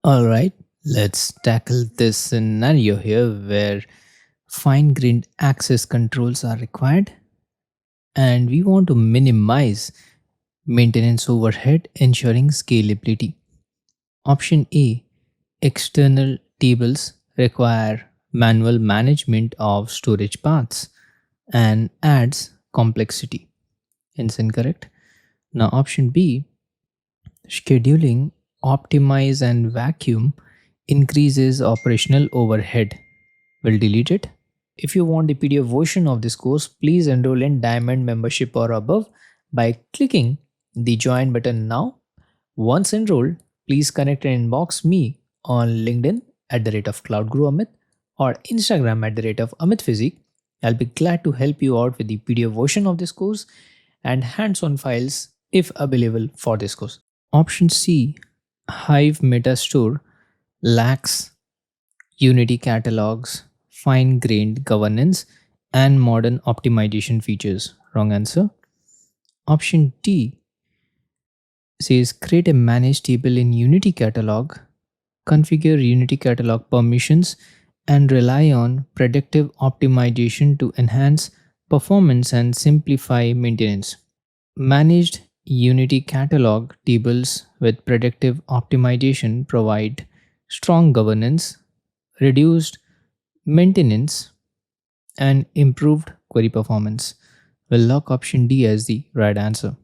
Alright, let's tackle this scenario here where fine-grained access controls are required and we want to minimize maintenance overhead, ensuring scalability. Option A, external tables require manual management of storage paths and adds complexity. Hence incorrect. Now option B, scheduling, optimize and vacuum increases operational overhead. We'll delete it. If you want the PDF version of this course, please enroll in Diamond membership or above by clicking the join button now. Once enrolled, please connect and inbox me on LinkedIn at the rate of CloudGuru Amit or Instagram at the rate of Amit Physique. I'll be glad to help you out with the PDF version of this course and hands-on files if available for this course. Option C, Hive Metastore lacks Unity catalogs, fine-grained governance, and modern optimization features. Wrong answer. Option D says create a managed table in Unity catalog, configure Unity catalog permissions, and rely on predictive optimization to enhance performance and simplify maintenance. Managed Unity catalog tables with predictive optimization provide strong governance, reduced maintenance, and improved query performance. We'll lock option D as the right answer.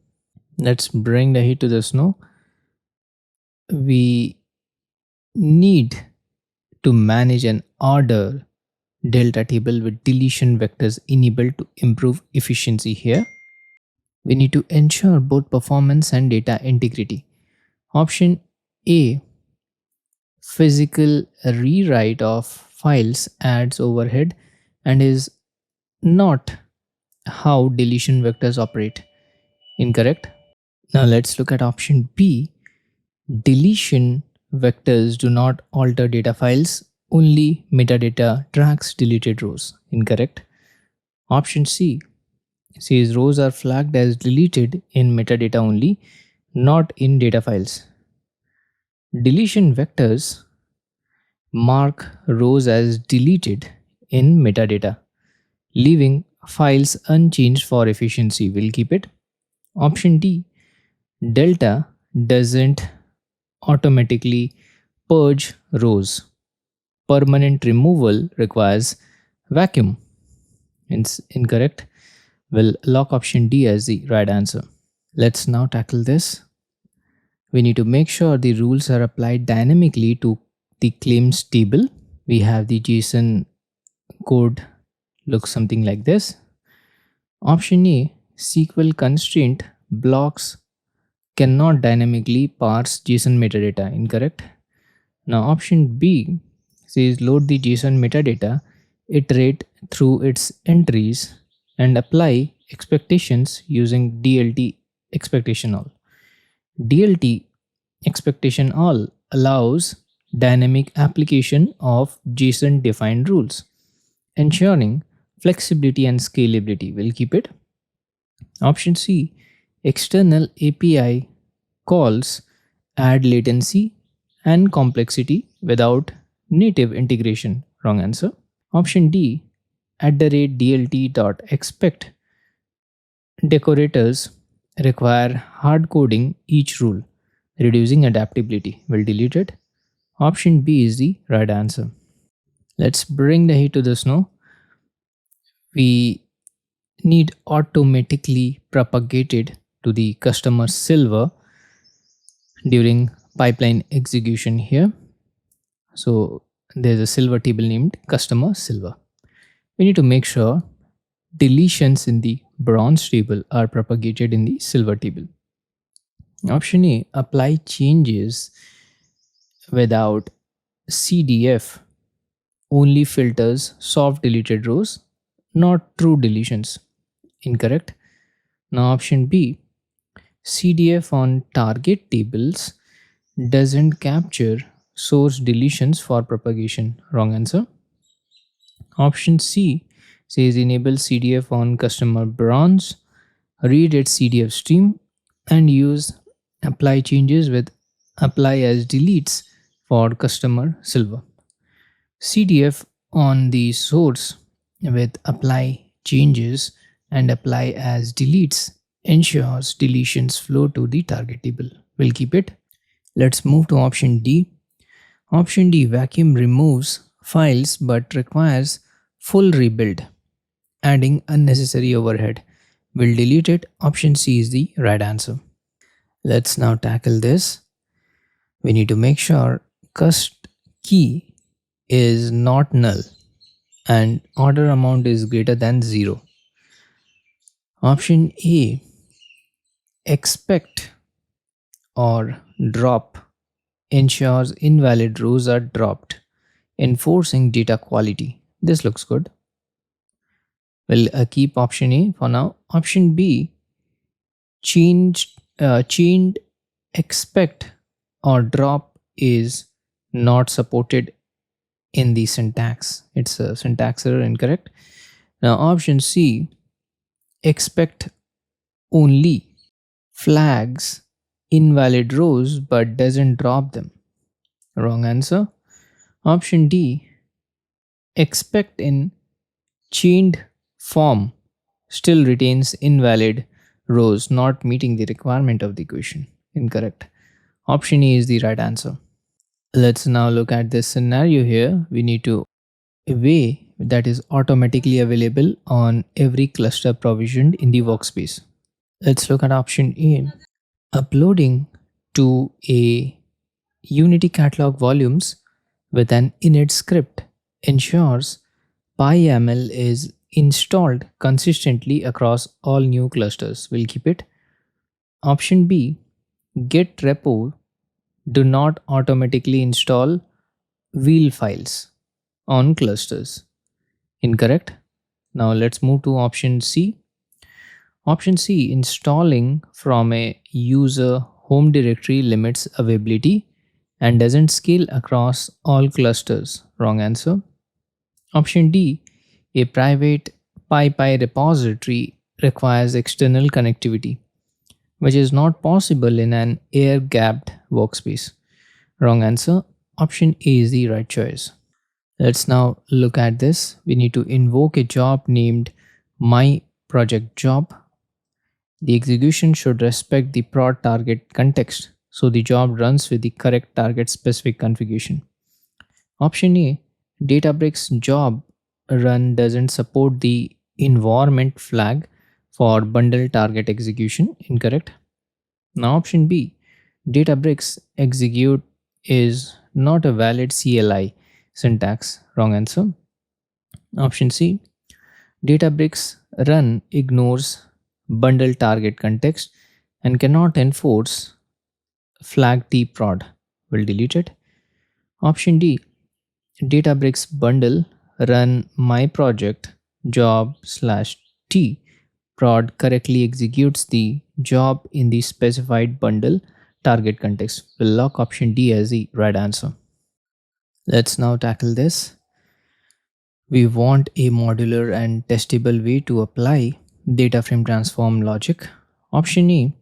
Let's bring the heat to the snow. We need to manage an order delta table with deletion vectors enabled to improve efficiency here. We need to ensure both performance and data integrity. Option A, physical rewrite of files adds overhead and is not how deletion vectors operate. Incorrect. Now let's look at option B. Deletion vectors do not alter data files, only metadata tracks deleted rows. Incorrect. Option C says rows are flagged as deleted in metadata only, not in data files. Deletion vectors mark rows as deleted in metadata, leaving files unchanged for efficiency. We'll keep it. Option D, delta doesn't automatically purge rows. Permanent removal requires vacuum. It's incorrect. We'll lock option D as the right answer. Let's now tackle this. We need to make sure the rules are applied dynamically to the claims table. We have the JSON code looks something like this. Option A, SQL constraint blocks cannot dynamically parse JSON metadata. Incorrect. Now option B says load the JSON metadata, iterate through its entries, and apply expectations using DLT expectation all. DLT expectation all allows dynamic application of JSON defined rules, ensuring flexibility and scalability. We'll keep it. Option C, external API calls add latency and complexity without native integration. Wrong answer. Option D, @DLT.expect decorators require hard coding each rule, reducing adaptability. We'll delete it. Option B is the right answer. Let's bring the heat to the snow. We need automatically propagated to the customer silver during pipeline execution here. So there's a silver table named customer silver. We need to make sure deletions in the bronze table are propagated in the silver table. Option A, apply changes without CDF only filters soft deleted rows, not true deletions. Incorrect. Now option B, CDF on target tables doesn't capture source deletions for propagation. Wrong answer. Option C says enable CDF on customer bronze, read its CDF stream, and use apply changes with apply as deletes for customer silver. CDF on the source with apply changes and apply as deletes ensures deletions flow to the target table. We'll keep it. Let's move to option D. Option D, vacuum removes files but requires full rebuild, adding unnecessary overhead. We'll delete it. Option C is the right answer. Let's now tackle this. We need to make sure cust key is not null and order amount is greater than 0. Option A, expect or drop ensures invalid rows are dropped, enforcing data quality. This looks good. We'll keep option A for now. Option B, chained expect or drop is not supported in the syntax. It's a syntax error, incorrect. Now option C, expect only flags invalid rows but doesn't drop them. Wrong answer. Option D, expect in chained form still retains invalid rows, not meeting the requirement of the equation. Incorrect. Option A is the right answer. Let's now look at this scenario here. We need to a way that is automatically available on every cluster provisioned in the workspace. Let's look at option A. Uploading to a Unity catalog volumes with an init script ensures PyYAML is installed consistently across all new clusters. We'll keep it. Option B, git repo do not automatically install wheel files on clusters. Incorrect. Now let's move to option C. Option C, installing from a user home directory limits availability and doesn't scale across all clusters. Wrong answer. Option D, a private PyPy repository requires external connectivity, which is not possible in an air-gapped workspace. Wrong answer. Option A is the right choice. Let's now look at this. We need to invoke a job named myProjectJob. The execution should respect the prod target context, so the job runs with the correct target specific configuration. Option A, Databricks job run doesn't support the environment flag for bundle target execution. Incorrect. Now option B, Databricks execute is not a valid CLI syntax. Wrong answer. Option C, Databricks run ignores bundle target context and cannot enforce flag tprod. We'll delete it. Option D, Databricks bundle run my project job /t prod correctly executes the job in the specified bundle target context. We'll lock option D as the right answer. Let's now tackle this. We want a modular and testable way to apply data frame transform logic. Option A,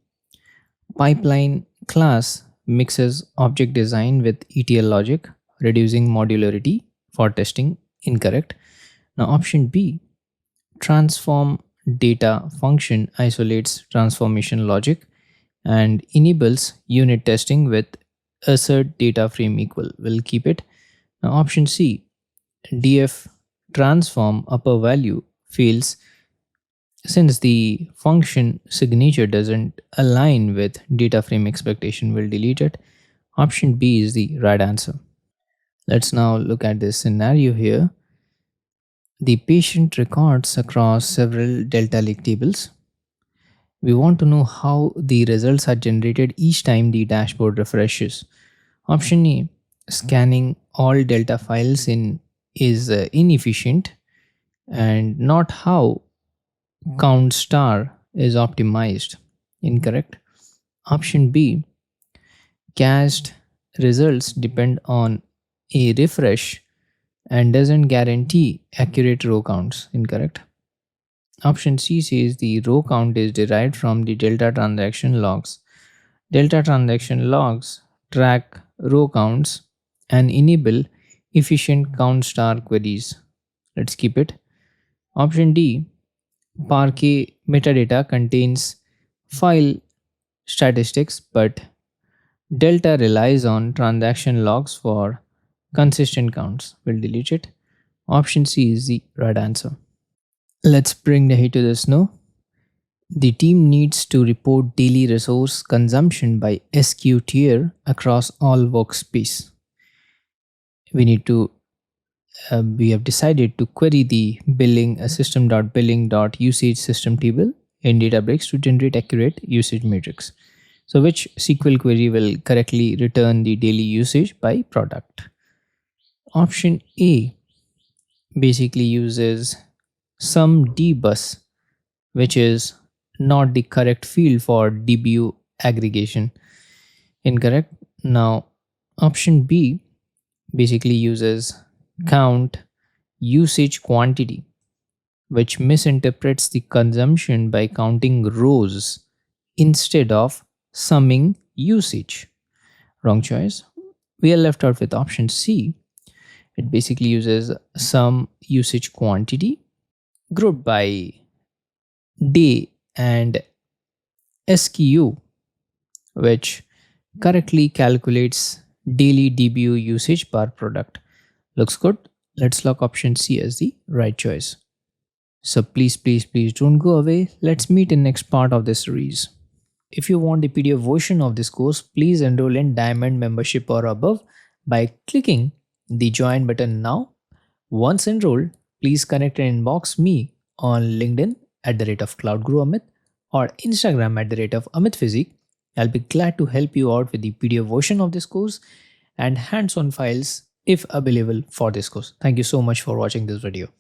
pipeline class mixes object design with ETL logic, reducing modularity for testing. Incorrect. Now option B, transform data function isolates transformation logic and enables unit testing with assert data frame equal. We'll keep it. Now option C, df transform upper value fails since the function signature doesn't align with data frame expectation. We'll delete it. Option B is the right answer. Let's now look at this scenario here. The patient records across several Delta Lake tables. We want to know how the results are generated each time the dashboard refreshes. Option A, scanning all Delta files is inefficient and not how count star is optimized. Incorrect. Option B, cached results depend on a refresh and doesn't guarantee accurate row counts. Incorrect. Option C says the row count is derived from the delta transaction logs. Delta transaction logs track row counts and enable efficient count star queries. Let's keep it. Option D, Parquet metadata contains file statistics, but Delta relies on transaction logs for consistent counts. We'll delete it. Option C is the right answer. Let's bring the heat to the snow. The team needs to report daily resource consumption by SQ tier across all workspace. We need to we have decided to query the billing system.billing.usage system table in Databricks to generate accurate usage metrics. So which SQL query will correctly return the daily usage by product? Option A basically uses some dbus, which is not the correct field for DBU aggregation. Incorrect. Now, option B basically uses count usage quantity, which misinterprets the consumption by counting rows instead of summing usage. Wrong choice. We are left out with option C. It basically uses sum usage quantity grouped by day and SKU, which correctly calculates daily DBU usage per product. Looks good. Let's lock option C as the right choice. So please don't go away. Let's meet in next part of this series. If you want the PDF version of this course, please enroll in Diamond membership or above by clicking the join button now. Once enrolled, please connect and inbox me on LinkedIn @CloudGuruAmit or Instagram @AmitPhysique. I'll be glad to help you out with the PDF version of this course and hands-on files if available for this course. Thank you so much for watching this video.